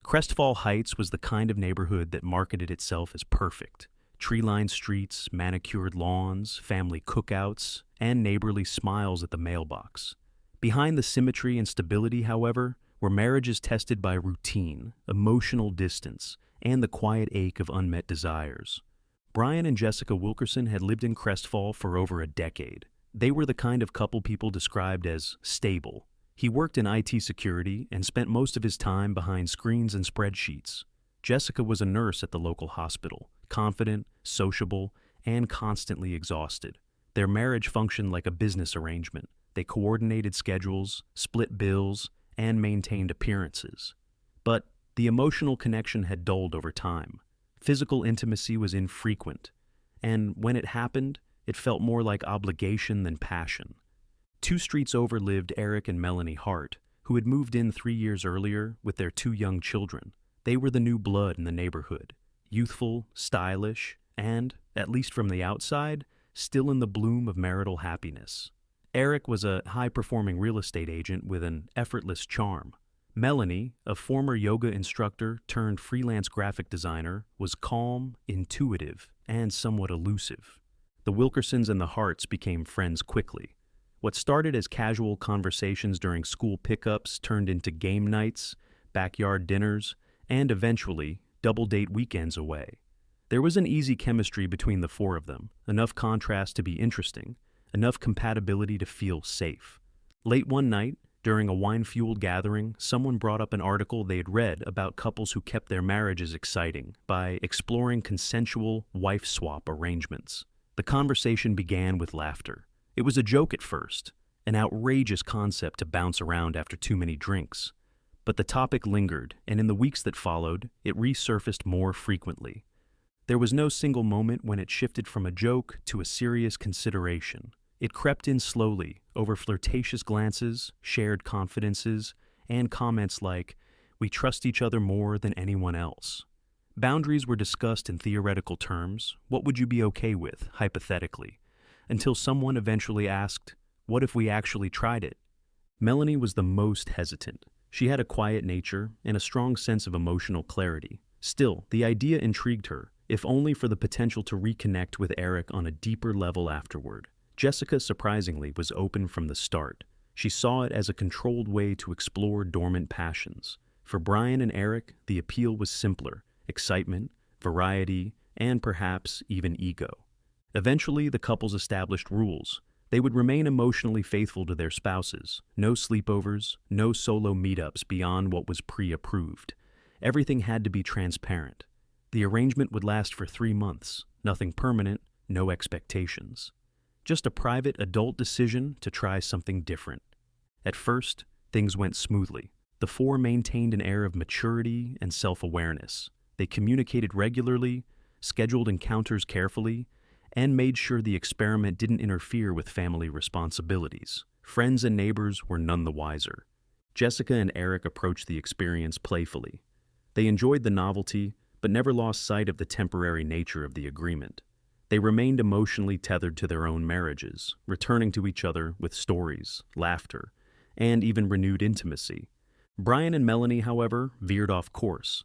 Crestfall Heights was the kind of neighborhood that marketed itself as perfect. Tree-lined streets, manicured lawns, family cookouts, and neighborly smiles at the mailbox. Behind the symmetry and stability, however, were marriages tested by routine, emotional distance, and the quiet ache of unmet desires. Brian and Jessica Wilkerson had lived in Crestfall for over a decade. They were the kind of couple people described as stable. He worked in IT security and spent most of his time behind screens and spreadsheets. Jessica was a nurse at the local hospital, confident, sociable, and constantly exhausted. Their marriage functioned like a business arrangement. They coordinated schedules, split bills, and maintained appearances. But the emotional connection had dulled over time. Physical intimacy was infrequent, and when it happened, it felt more like obligation than passion. 2 streets over lived Eric and Melanie Hart, who had moved in 3 years earlier with their 2 young children. They were the new blood in the neighborhood, youthful, stylish, and, at least from the outside, still in the bloom of marital happiness. Eric was a high-performing real estate agent with an effortless charm. Melanie, a former yoga instructor turned freelance graphic designer, was calm, intuitive, and somewhat elusive. The Wilkersons and the Harts became friends quickly. What started as casual conversations during school pickups turned into game nights, backyard dinners, and eventually double-date weekends away. There was an easy chemistry between the 4 of them, enough contrast to be interesting, enough compatibility to feel safe. Late one night, during a wine-fueled gathering, someone brought up an article they had read about couples who kept their marriages exciting by exploring consensual wife-swap arrangements. The conversation began with laughter. It was a joke at first, an outrageous concept to bounce around after too many drinks. But the topic lingered, and in the weeks that followed, it resurfaced more frequently. There was no single moment when it shifted from a joke to a serious consideration. It crept in slowly, over flirtatious glances, shared confidences, and comments like, "We trust each other more than anyone else." Boundaries were discussed in theoretical terms. What would you be okay with, hypothetically? Until someone eventually asked, "What if we actually tried it?" Melanie was the most hesitant. She had a quiet nature and a strong sense of emotional clarity. Still, the idea intrigued her, if only for the potential to reconnect with Eric on a deeper level afterward. Jessica, surprisingly, was open from the start. She saw it as a controlled way to explore dormant passions. For Brian and Eric, the appeal was simpler: excitement, variety, and perhaps even ego. Eventually, the couples established rules. They would remain emotionally faithful to their spouses. No sleepovers, no solo meetups beyond what was pre-approved. Everything had to be transparent. The arrangement would last for 3 months. Nothing permanent, no expectations. Just a private adult decision to try something different. At first, things went smoothly. The 4 maintained an air of maturity and self-awareness. They communicated regularly, scheduled encounters carefully, and made sure the experiment didn't interfere with family responsibilities. Friends and neighbors were none the wiser. Jessica and Eric approached the experience playfully. They enjoyed the novelty, but never lost sight of the temporary nature of the agreement. They remained emotionally tethered to their own marriages, returning to each other with stories, laughter, and even renewed intimacy. Brian and Melanie, however, veered off course.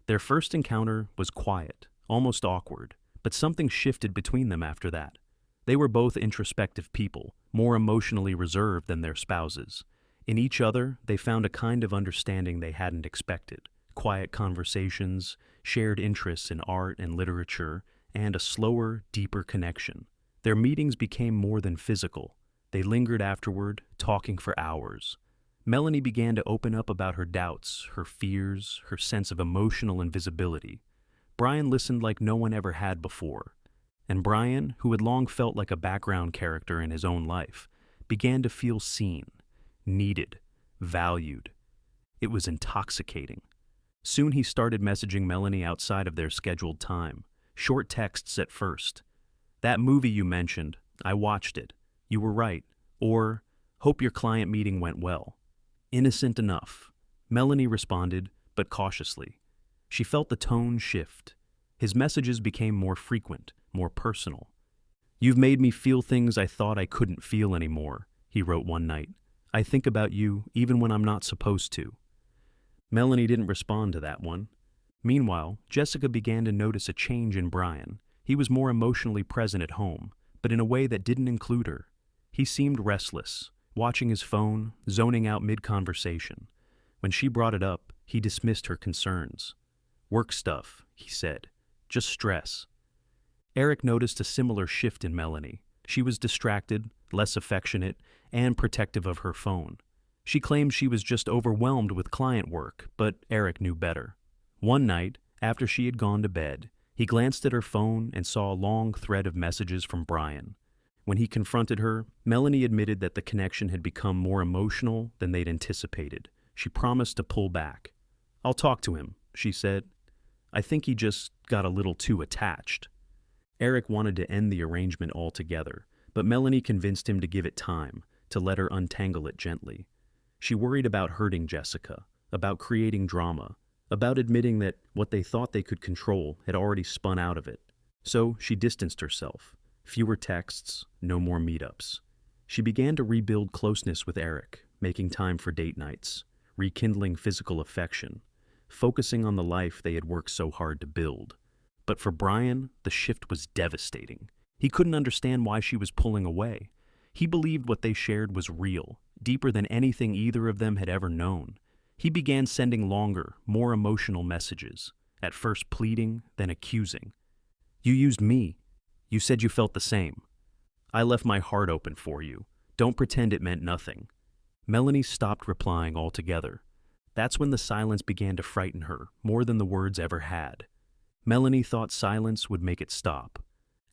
Their first encounter was quiet, almost awkward, but something shifted between them after that. They were both introspective people, more emotionally reserved than their spouses. In each other, they found a kind of understanding they hadn't expected: quiet conversations, shared interests in art and literature, and a slower, deeper connection. Their meetings became more than physical. They lingered afterward, talking for hours. Melanie began to open up about her doubts, her fears, her sense of emotional invisibility. Brian listened like no one ever had before. And Brian, who had long felt like a background character in his own life, began to feel seen, needed, valued. It was intoxicating. Soon he started messaging Melanie outside of their scheduled time. Short texts at first. "That movie you mentioned, I watched it. You were right." Or, "Hope your client meeting went well." Innocent enough. Melanie responded, but cautiously. She felt the tone shift. His messages became more frequent, more personal. "You've made me feel things I thought I couldn't feel anymore," he wrote one night. "I think about you even when I'm not supposed to." Melanie didn't respond to that one. Meanwhile, Jessica began to notice a change in Brian. He was more emotionally present at home, but in a way that didn't include her. He seemed restless, watching his phone, zoning out mid-conversation. When she brought it up, he dismissed her concerns. "Work stuff," he said. "Just stress." Eric noticed a similar shift in Melanie. She was distracted, less affectionate, and protective of her phone. She claimed she was just overwhelmed with client work, but Eric knew better. One night, after she had gone to bed, he glanced at her phone and saw a long thread of messages from Brian. When he confronted her, Melanie admitted that the connection had become more emotional than they'd anticipated. She promised to pull back. "I'll talk to him," she said. "I think he just got a little too attached." Eric wanted to end the arrangement altogether, but Melanie convinced him to give it time, to let her untangle it gently. She worried about hurting Jessica, about creating drama, about admitting that what they thought they could control had already spun out of it. So she distanced herself. Fewer texts, no more meetups. She began to rebuild closeness with Eric, making time for date nights, rekindling physical affection, focusing on the life they had worked so hard to build. But for Brian, the shift was devastating. He couldn't understand why she was pulling away. He believed what they shared was real, deeper than anything either of them had ever known. He began sending longer, more emotional messages, at first pleading, then accusing. "You used me. You said you felt the same. I left my heart open for you. Don't pretend it meant nothing." Melanie stopped replying altogether. That's when the silence began to frighten her, more than the words ever had. Melanie thought silence would make it stop.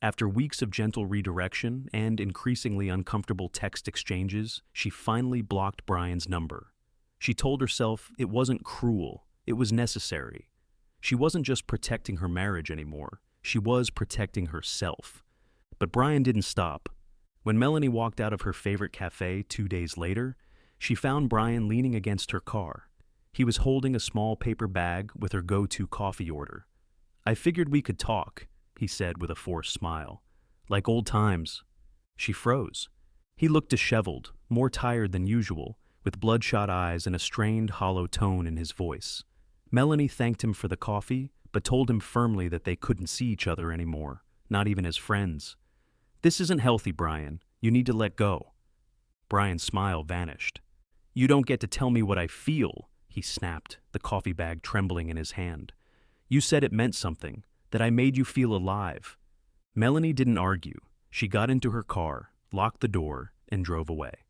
After weeks of gentle redirection and increasingly uncomfortable text exchanges, she finally blocked Brian's number. She told herself it wasn't cruel, it was necessary. She wasn't just protecting her marriage anymore, she was protecting herself. But Brian didn't stop. When Melanie walked out of her favorite cafe 2 days later, she found Brian leaning against her car. He was holding a small paper bag with her go-to coffee order. "I figured we could talk," he said with a forced smile. "Like old times." She froze. He looked disheveled, more tired than usual, with bloodshot eyes and a strained, hollow tone in his voice. Melanie thanked him for the coffee, but told him firmly that they couldn't see each other anymore, not even as friends. "This isn't healthy, Brian. You need to let go." Brian's smile vanished. "You don't get to tell me what I feel," he snapped, the coffee bag trembling in his hand. "You said it meant something, that I made you feel alive." Melanie didn't argue. She got into her car, locked the door, and drove away.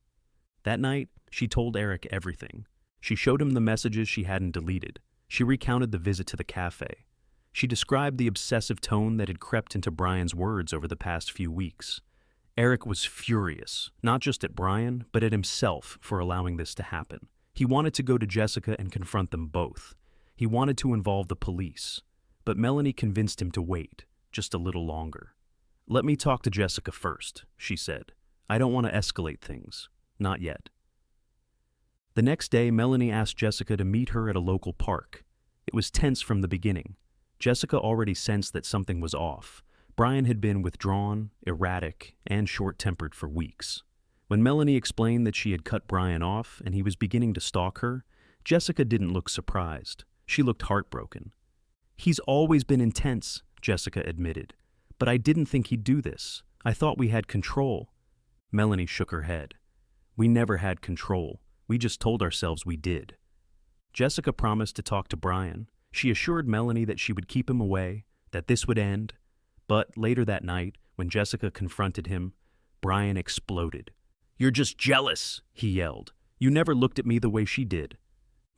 That night, she told Eric everything. She showed him the messages she hadn't deleted. She recounted the visit to the cafe. She described the obsessive tone that had crept into Brian's words over the past few weeks. Eric was furious, not just at Brian, but at himself for allowing this to happen. He wanted to go to Jessica and confront them both. He wanted to involve the police. But Melanie convinced him to wait, just a little longer. "Let me talk to Jessica first," she said. "I don't want to escalate things. Not yet." The next day, Melanie asked Jessica to meet her at a local park. It was tense from the beginning. Jessica already sensed that something was off. Brian had been withdrawn, erratic, and short-tempered for weeks. When Melanie explained that she had cut Brian off and he was beginning to stalk her, Jessica didn't look surprised. She looked heartbroken. "He's always been intense," Jessica admitted. "But I didn't think he'd do this. I thought we had control." Melanie shook her head. "We never had control. We just told ourselves we did." Jessica promised to talk to Brian. She assured Melanie that she would keep him away, that this would end. But later that night, when Jessica confronted him, Brian exploded. "You're just jealous," he yelled. "You never looked at me the way she did."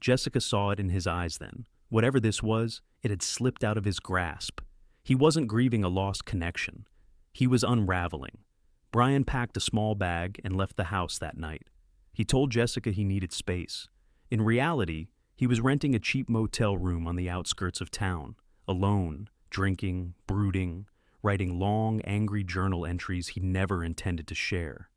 Jessica saw it in his eyes then. Whatever this was, it had slipped out of his grasp. He wasn't grieving a lost connection. He was unraveling. Brian packed a small bag and left the house that night. He told Jessica he needed space. In reality, he was renting a cheap motel room on the outskirts of town, alone, drinking, brooding, writing long, angry journal entries he never intended to share.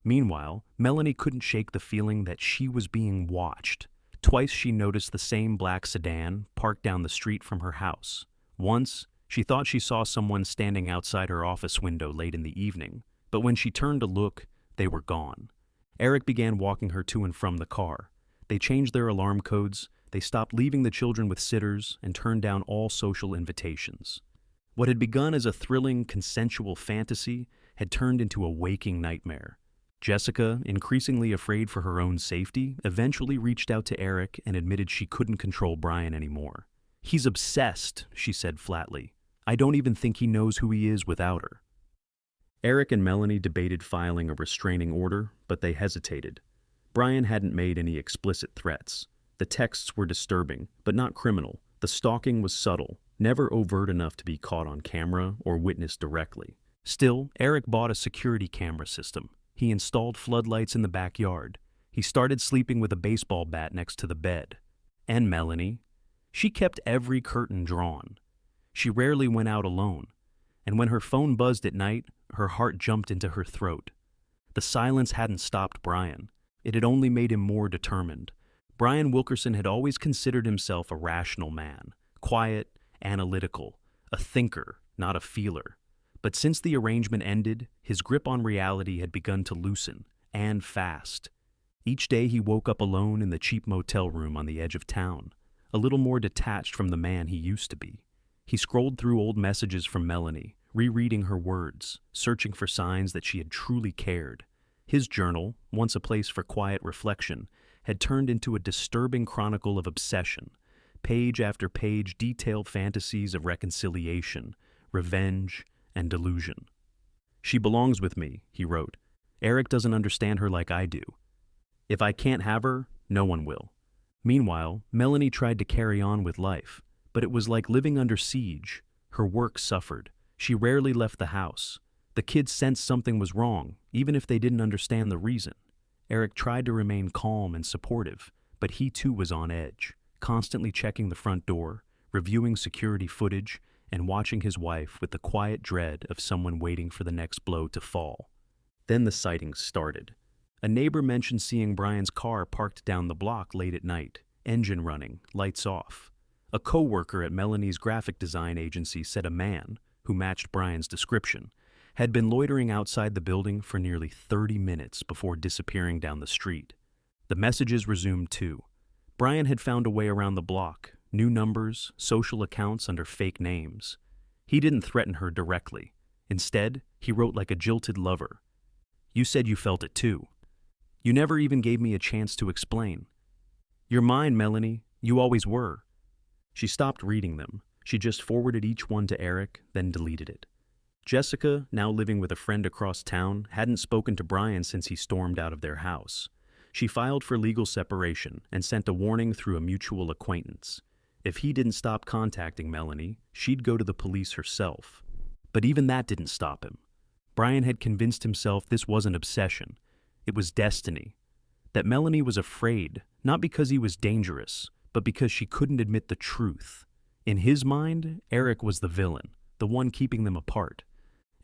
Meanwhile, Melanie couldn't shake the feeling that she was being watched. Twice she noticed the same black sedan parked down the street from her house. Once, she thought she saw someone standing outside her office window late in the evening, but when she turned to look, they were gone. Eric began walking her to and from the car. They changed their alarm codes, They stopped leaving the children with sitters and turned down all social invitations. What had begun as a thrilling, consensual fantasy had turned into a waking nightmare. Jessica, increasingly afraid for her own safety, eventually reached out to Eric and admitted she couldn't control Brian anymore. "He's obsessed," she said flatly. "I don't even think he knows who he is without her." Eric and Melanie debated filing a restraining order, but they hesitated. Brian hadn't made any explicit threats. The texts were disturbing, but not criminal. The stalking was subtle, never overt enough to be caught on camera or witnessed directly. Still, Eric bought a security camera system. He installed floodlights in the backyard. He started sleeping with a baseball bat next to the bed. And Melanie? She kept every curtain drawn. She rarely went out alone. And when her phone buzzed at night, her heart jumped into her throat. The silence hadn't stopped Brian. It had only made him more determined. Brian Wilkerson had always considered himself a rational man, quiet, analytical, a thinker, not a feeler. But since the arrangement ended, his grip on reality had begun to loosen, and fast. Each day he woke up alone in the cheap motel room on the edge of town, a little more detached from the man he used to be. He scrolled through old messages from Melanie, rereading her words, searching for signs that she had truly cared. His journal, once a place for quiet reflection, had turned into a disturbing chronicle of obsession. Page after page detailed fantasies of reconciliation, revenge, and delusion. "She belongs with me," he wrote. "Eric doesn't understand her like I do. If I can't have her, no one will." Meanwhile, Melanie tried to carry on with life, but it was like living under siege. Her work suffered. She rarely left the house. The kids sensed something was wrong, even if they didn't understand the reason. Eric tried to remain calm and supportive, but he too was on edge, constantly checking the front door, reviewing security footage, and watching his wife with the quiet dread of someone waiting for the next blow to fall. Then the sightings started. A neighbor mentioned seeing Brian's car parked down the block late at night, engine running, lights off. A co-worker at Melanie's graphic design agency said a man, who matched Brian's description, had been loitering outside the building for nearly 30 minutes before disappearing down the street. The messages resumed too. Brian had found a way around the block, new numbers, social accounts under fake names. He didn't threaten her directly. Instead, he wrote like a jilted lover. "You said you felt it too. You never even gave me a chance to explain. You're mine, Melanie. You always were." She stopped reading them. She just forwarded each one to Eric, then deleted it. Jessica, now living with a friend across town, hadn't spoken to Brian since he stormed out of their house. She filed for legal separation and sent a warning through a mutual acquaintance. If he didn't stop contacting Melanie, she'd go to the police herself. But even that didn't stop him. Brian had convinced himself this wasn't obsession. It was destiny. That Melanie was afraid, not because he was dangerous, but because she couldn't admit the truth. In his mind, Eric was the villain, the one keeping them apart.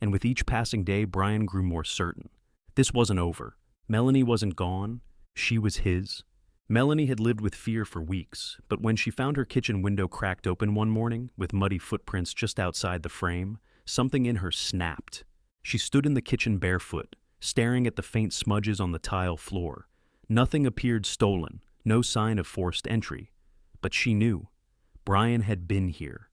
And with each passing day, Brian grew more certain. This wasn't over. Melanie wasn't gone. She was his. Melanie had lived with fear for weeks, but when she found her kitchen window cracked open one morning, with muddy footprints just outside the frame, something in her snapped. She stood in the kitchen barefoot, staring at the faint smudges on the tile floor. Nothing appeared stolen, no sign of forced entry. But she knew. Brian had been here.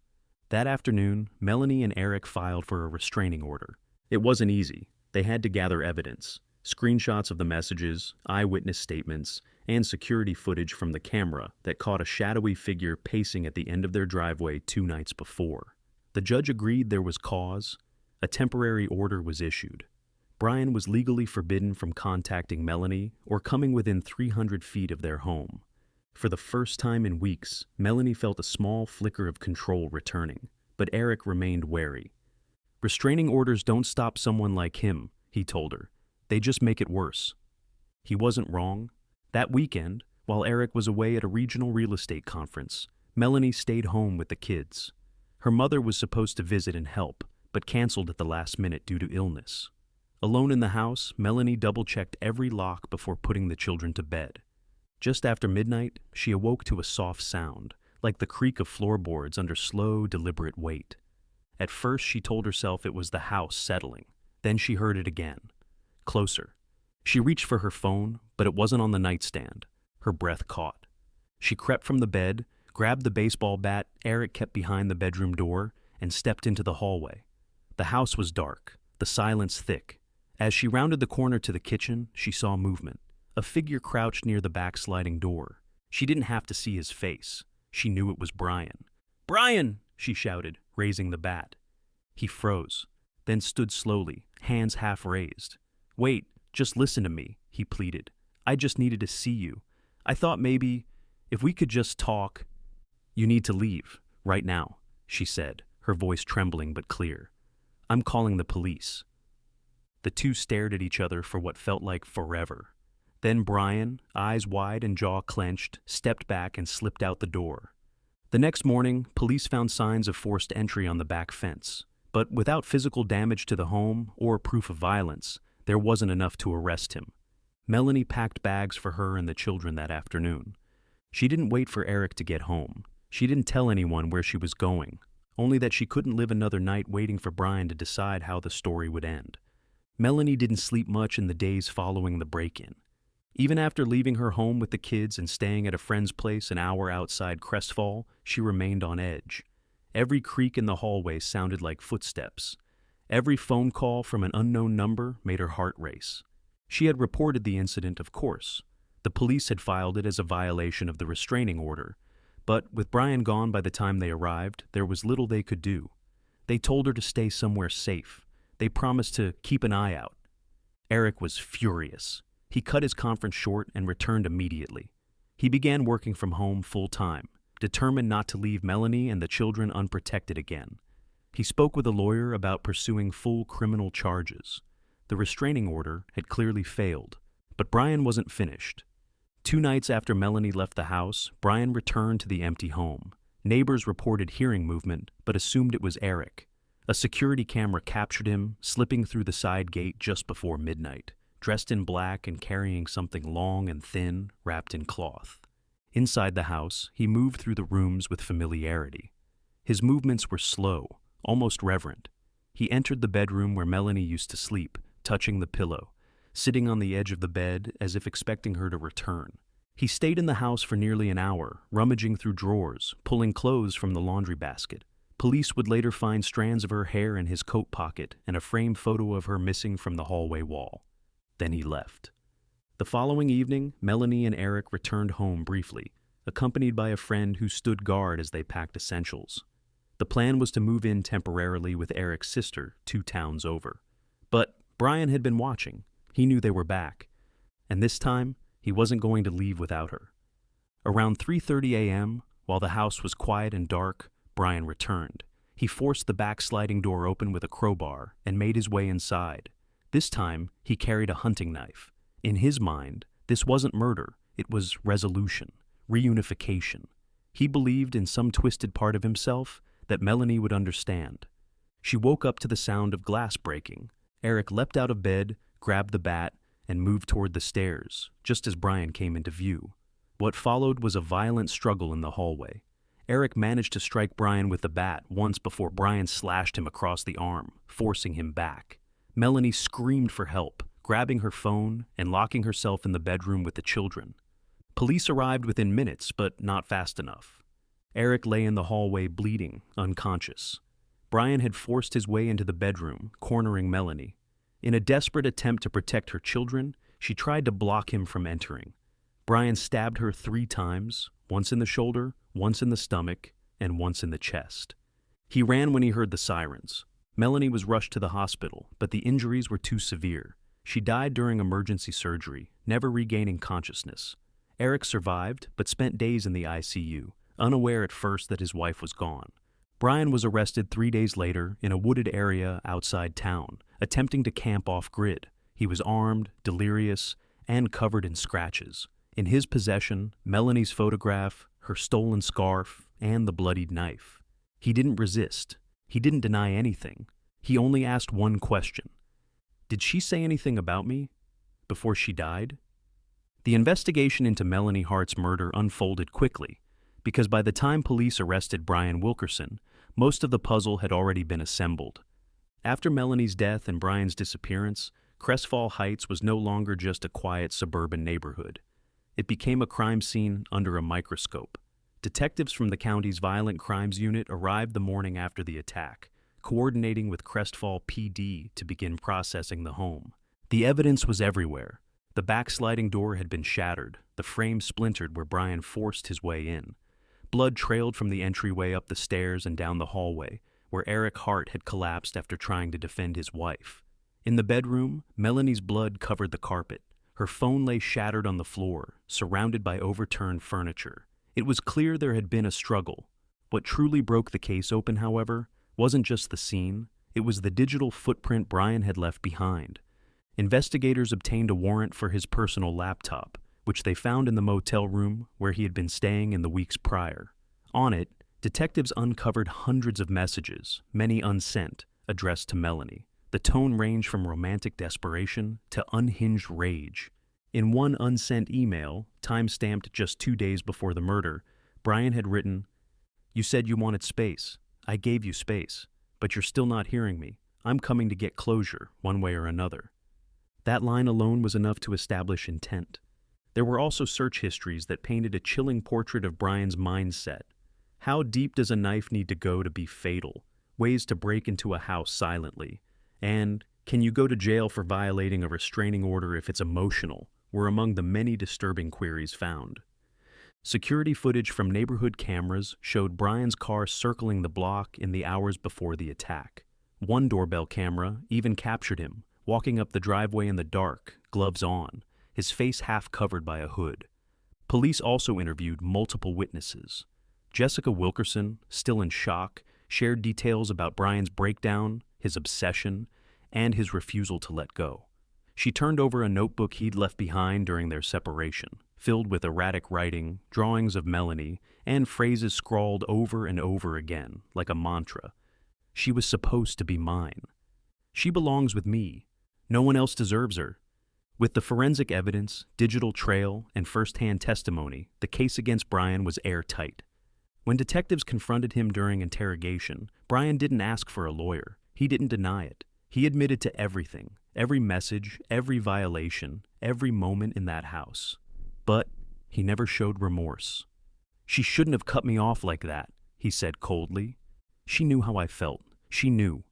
That afternoon, Melanie and Eric filed for a restraining order. It wasn't easy. They had to gather evidence. Screenshots of the messages, eyewitness statements, and security footage from the camera that caught a shadowy figure pacing at the end of their driveway 2 nights before. The judge agreed there was cause. A temporary order was issued. Brian was legally forbidden from contacting Melanie or coming within 300 feet of their home. For the first time in weeks, Melanie felt a small flicker of control returning, but Eric remained wary. "Restraining orders don't stop someone like him," he told her. "They just make it worse." He wasn't wrong. That weekend, while Eric was away at a regional real estate conference, Melanie stayed home with the kids. Her mother was supposed to visit and help, but canceled at the last minute due to illness. Alone in the house, Melanie double-checked every lock before putting the children to bed. Just after midnight, she awoke to a soft sound, like the creak of floorboards under slow, deliberate weight. At first, she told herself it was the house settling. Then she heard it again. Closer. She reached for her phone, but it wasn't on the nightstand. Her breath caught. She crept from the bed, grabbed the baseball bat Eric kept behind the bedroom door, and stepped into the hallway. The house was dark, the silence thick. As she rounded the corner to the kitchen, she saw movement. A figure crouched near the backsliding door. She didn't have to see his face. She knew it was Brian. "Brian!" she shouted, raising the bat. He froze, then stood slowly, hands half raised. "Wait, just listen to me," he pleaded. "I just needed to see you. I thought maybe, if we could just talk." "You need to leave, right now," she said, her voice trembling but clear. "I'm calling the police." The two stared at each other for what felt like forever. Then Brian, eyes wide and jaw clenched, stepped back and slipped out the door. The next morning, police found signs of forced entry on the back fence. But without physical damage to the home or proof of violence, there wasn't enough to arrest him. Melanie packed bags for her and the children that afternoon. She didn't wait for Eric to get home. She didn't tell anyone where she was going, only that she couldn't live another night waiting for Brian to decide how the story would end. Melanie didn't sleep much in the days following the break-in. Even after leaving her home with the kids and staying at a friend's place an hour outside Crestfall, she remained on edge. Every creak in the hallway sounded like footsteps. Every phone call from an unknown number made her heart race. She had reported the incident, of course. The police had filed it as a violation of the restraining order. But with Brian gone by the time they arrived, there was little they could do. They told her to stay somewhere safe. They promised to keep an eye out. Eric was furious. He cut his conference short and returned immediately. He began working from home full-time, determined not to leave Melanie and the children unprotected again. He spoke with a lawyer about pursuing full criminal charges. The restraining order had clearly failed, but Brian wasn't finished. 2 nights after Melanie left the house, Brian returned to the empty home. Neighbors reported hearing movement, but assumed it was Eric. A security camera captured him, slipping through the side gate just before midnight, dressed in black and carrying something long and thin, wrapped in cloth. Inside the house, he moved through the rooms with familiarity. His movements were slow, almost reverent. He entered the bedroom where Melanie used to sleep, touching the pillow, sitting on the edge of the bed as if expecting her to return. He stayed in the house for nearly an hour, rummaging through drawers, pulling clothes from the laundry basket. Police would later find strands of her hair in his coat pocket and a framed photo of her missing from the hallway wall. Then he left. The following evening, Melanie and Eric returned home briefly, accompanied by a friend who stood guard as they packed essentials. The plan was to move in temporarily with Eric's sister 2 towns over. But Brian had been watching. He knew they were back. And this time, he wasn't going to leave without her. Around 3:30 a.m., while the house was quiet and dark, Brian returned. He forced the back sliding door open with a crowbar and made his way inside. This time, he carried a hunting knife. In his mind, this wasn't murder, it was resolution, reunification. He believed in some twisted part of himself that Melanie would understand. She woke up to the sound of glass breaking. Eric leapt out of bed, grabbed the bat, and moved toward the stairs, just as Brian came into view. What followed was a violent struggle in the hallway. Eric managed to strike Brian with the bat once before Brian slashed him across the arm, forcing him back. Melanie screamed for help, grabbing her phone and locking herself in the bedroom with the children. Police arrived within minutes, but not fast enough. Eric lay in the hallway bleeding, unconscious. Brian had forced his way into the bedroom, cornering Melanie. In a desperate attempt to protect her children, she tried to block him from entering. Brian stabbed her 3 times, once in the shoulder, once in the stomach, and once in the chest. He ran when he heard the sirens. Melanie was rushed to the hospital, but the injuries were too severe. She died during emergency surgery, never regaining consciousness. Eric survived, but spent days in the ICU, unaware at first that his wife was gone. Brian was arrested 3 days later in a wooded area outside town, attempting to camp off-grid. He was armed, delirious, and covered in scratches. In his possession, Melanie's photograph, her stolen scarf, and the bloodied knife. He didn't resist. He didn't deny anything. He only asked one question. Did she say anything about me before she died? The investigation into Melanie Hart's murder unfolded quickly, because by the time police arrested Brian Wilkerson, most of the puzzle had already been assembled. After Melanie's death and Brian's disappearance, Crestfall Heights was no longer just a quiet suburban neighborhood. It became a crime scene under a microscope. Detectives from the county's Violent Crimes Unit arrived the morning after the attack, coordinating with Crestfall PD to begin processing the home. The evidence was everywhere. The backsliding door had been shattered, the frame splintered where Brian forced his way in. Blood trailed from the entryway up the stairs and down the hallway, where Eric Hart had collapsed after trying to defend his wife. In the bedroom, Melanie's blood covered the carpet. Her phone lay shattered on the floor, surrounded by overturned furniture. It was clear there had been a struggle. What truly broke the case open, however, wasn't just the scene, it was the digital footprint Brian had left behind. Investigators obtained a warrant for his personal laptop, which they found in the motel room where he had been staying in the weeks prior. On it, detectives uncovered hundreds of messages, many unsent, addressed to Melanie. The tone ranged from romantic desperation to unhinged rage. In one unsent email, time-stamped just 2 days before the murder, Brian had written, "You said you wanted space. I gave you space, but you're still not hearing me. I'm coming to get closure, one way or another." That line alone was enough to establish intent. There were also search histories that painted a chilling portrait of Brian's mindset. How deep does a knife need to go to be fatal? Ways to break into a house silently. And can you go to jail for violating a restraining order if it's emotional? Were among the many disturbing queries found. Security footage from neighborhood cameras showed Brian's car circling the block in the hours before the attack. One doorbell camera even captured him, walking up the driveway in the dark, gloves on, his face half covered by a hood. Police also interviewed multiple witnesses. Jessica Wilkerson, still in shock, shared details about Brian's breakdown, his obsession, and his refusal to let go. She turned over a notebook he'd left behind during their separation, filled with erratic writing, drawings of Melanie, and phrases scrawled over and over again, like a mantra. "She was supposed to be mine. She belongs with me. No one else deserves her." With the forensic evidence, digital trail, and first-hand testimony, the case against Brian was airtight. When detectives confronted him during interrogation, Brian didn't ask for a lawyer. He didn't deny it. He admitted to everything, every message, every violation, every moment in that house. But he never showed remorse. "She shouldn't have cut me off like that," he said coldly. "She knew how I felt. She knew."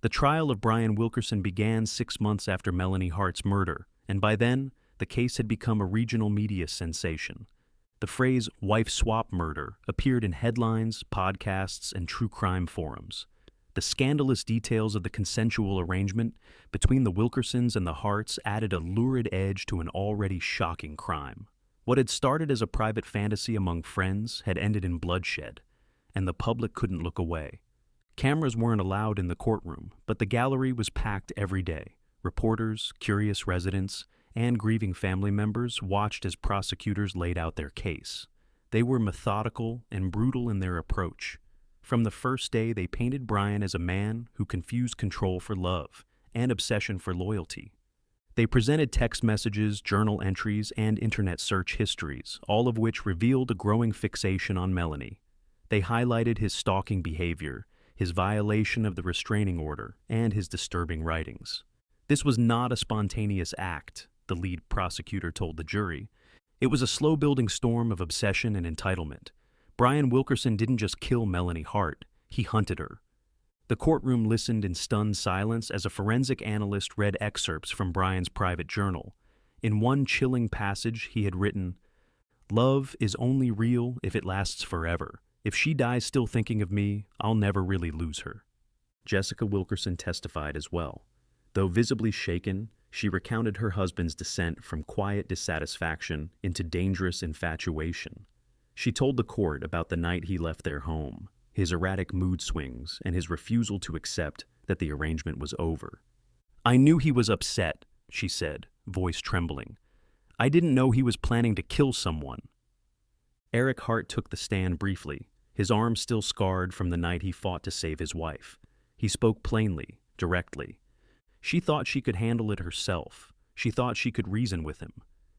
The trial of Brian Wilkerson began 6 months after Melanie Hart's murder, and by then, the case had become a regional media sensation. The phrase "wife swap murder" appeared in headlines, podcasts, and true crime forums. The scandalous details of the consensual arrangement between the Wilkersons and the Harts added a lurid edge to an already shocking crime. What had started as a private fantasy among friends had ended in bloodshed, and the public couldn't look away. Cameras weren't allowed in the courtroom, but the gallery was packed every day. Reporters, curious residents, and grieving family members watched as prosecutors laid out their case. They were methodical and brutal in their approach. From the first day, they painted Brian as a man who confused control for love and obsession for loyalty. They presented text messages, journal entries, and internet search histories, all of which revealed a growing fixation on Melanie. They highlighted his stalking behavior, his violation of the restraining order, and his disturbing writings. This was not a spontaneous act, the lead prosecutor told the jury. It was a slow-building storm of obsession and entitlement. Brian Wilkerson didn't just kill Melanie Hart, he hunted her. The courtroom listened in stunned silence as a forensic analyst read excerpts from Brian's private journal. In one chilling passage, he had written, "Love is only real if it lasts forever. If she dies still thinking of me, I'll never really lose her." Jessica Wilkerson testified as well. Though visibly shaken, she recounted her husband's descent from quiet dissatisfaction into dangerous infatuation. She told the court about the night he left their home, his erratic mood swings, and his refusal to accept that the arrangement was over. "I knew he was upset," she said, voice trembling. "I didn't know he was planning to kill someone." Eric Hart took the stand briefly, his arm still scarred from the night he fought to save his wife. He spoke plainly, directly. "She thought she could handle it herself. She thought she could reason with him.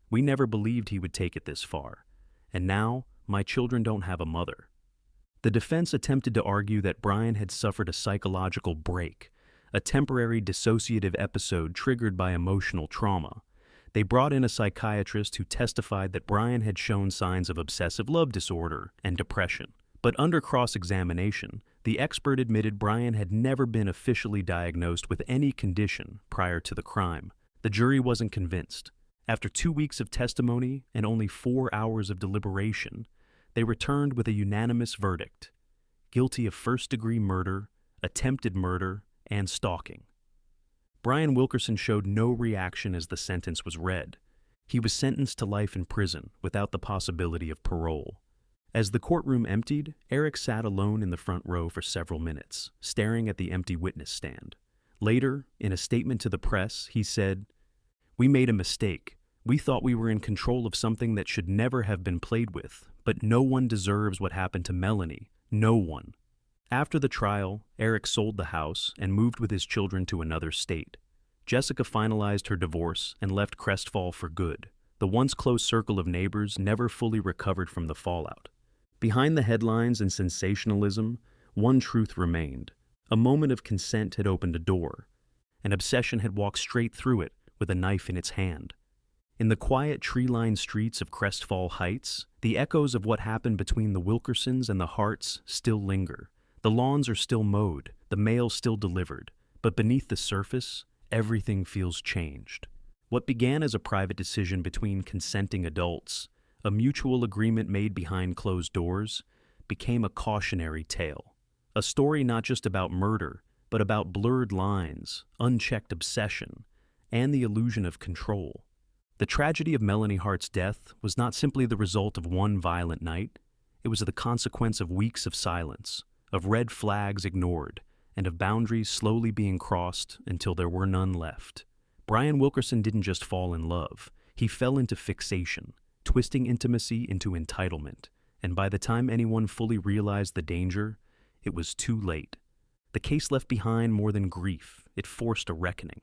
We never believed he would take it this far. And now, my children don't have a mother." The defense attempted to argue that Brian had suffered a psychological break, a temporary dissociative episode triggered by emotional trauma. They brought in a psychiatrist who testified that Brian had shown signs of obsessive love disorder and depression. But under cross-examination, the expert admitted Brian had never been officially diagnosed with any condition prior to the crime. The jury wasn't convinced. After 2 weeks of testimony and only 4 hours of deliberation, they returned with a unanimous verdict: guilty of first-degree murder, attempted murder, and stalking. Brian Wilkerson showed no reaction as the sentence was read. He was sentenced to life in prison without the possibility of parole. As the courtroom emptied, Eric sat alone in the front row for several minutes, staring at the empty witness stand. Later, in a statement to the press, he said, "We made a mistake. We thought we were in control of something that should never have been played with, but no one deserves what happened to Melanie. No one." After the trial, Eric sold the house and moved with his children to another state. Jessica finalized her divorce and left Crestfall for good. The once close circle of neighbors never fully recovered from the fallout. Behind the headlines and sensationalism, one truth remained. A moment of consent had opened a door. An obsession had walked straight through it with a knife in its hand. In the quiet tree-lined streets of Crestfall Heights, the echoes of what happened between the Wilkersons and the Harts still linger. The lawns are still mowed, the mail still delivered, but beneath the surface, everything feels changed. What began as a private decision between consenting adults, a mutual agreement made behind closed doors, became a cautionary tale. A story not just about murder, but about blurred lines, unchecked obsession, and the illusion of control. The tragedy of Melanie Hart's death was not simply the result of one violent night. It was the consequence of weeks of silence, of red flags ignored, and of boundaries slowly being crossed until there were none left. Brian Wilkerson didn't just fall in love. He fell into fixation, twisting intimacy into entitlement, and by the time anyone fully realized the danger, it was too late. The case left behind more than grief. It forced a reckoning.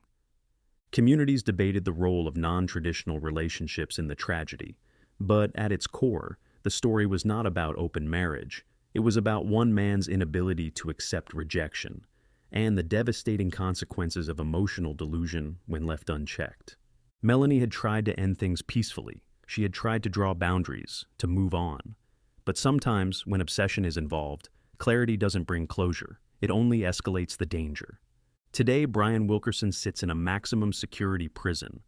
Communities debated the role of non-traditional relationships in the tragedy, but at its core, the story was not about open marriage. It was about one man's inability to accept rejection, and the devastating consequences of emotional delusion when left unchecked. Melanie had tried to end things peacefully. She had tried to draw boundaries, to move on. But sometimes, when obsession is involved, clarity doesn't bring closure. It only escalates the danger. Today, Brian Wilkerson sits in a maximum security prison.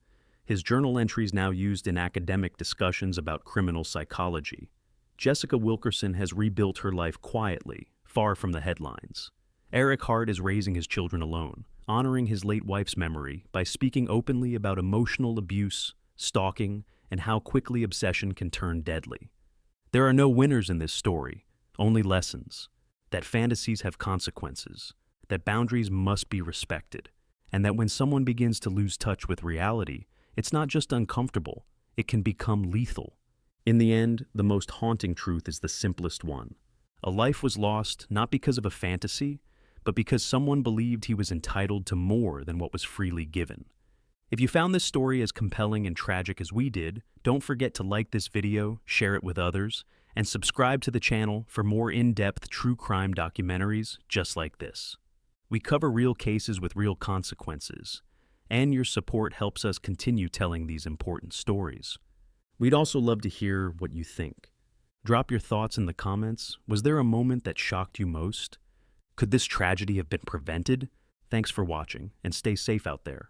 His journal entries now used in academic discussions about criminal psychology. Jessica Wilkerson has rebuilt her life quietly, far from the headlines. Eric Hart is raising his children alone, honoring his late wife's memory by speaking openly about emotional abuse, stalking, and how quickly obsession can turn deadly. There are no winners in this story, only lessons. That fantasies have consequences, that boundaries must be respected, and that when someone begins to lose touch with reality, it's not just uncomfortable, it can become lethal. In the end, the most haunting truth is the simplest one. A life was lost not because of a fantasy, but because someone believed he was entitled to more than what was freely given. If you found this story as compelling and tragic as we did, don't forget to like this video, share it with others, and subscribe to the channel for more in-depth true crime documentaries just like this. We cover real cases with real consequences, and your support helps us continue telling these important stories. We'd also love to hear what you think. Drop your thoughts in the comments. Was there a moment that shocked you most? Could this tragedy have been prevented? Thanks for watching, and stay safe out there.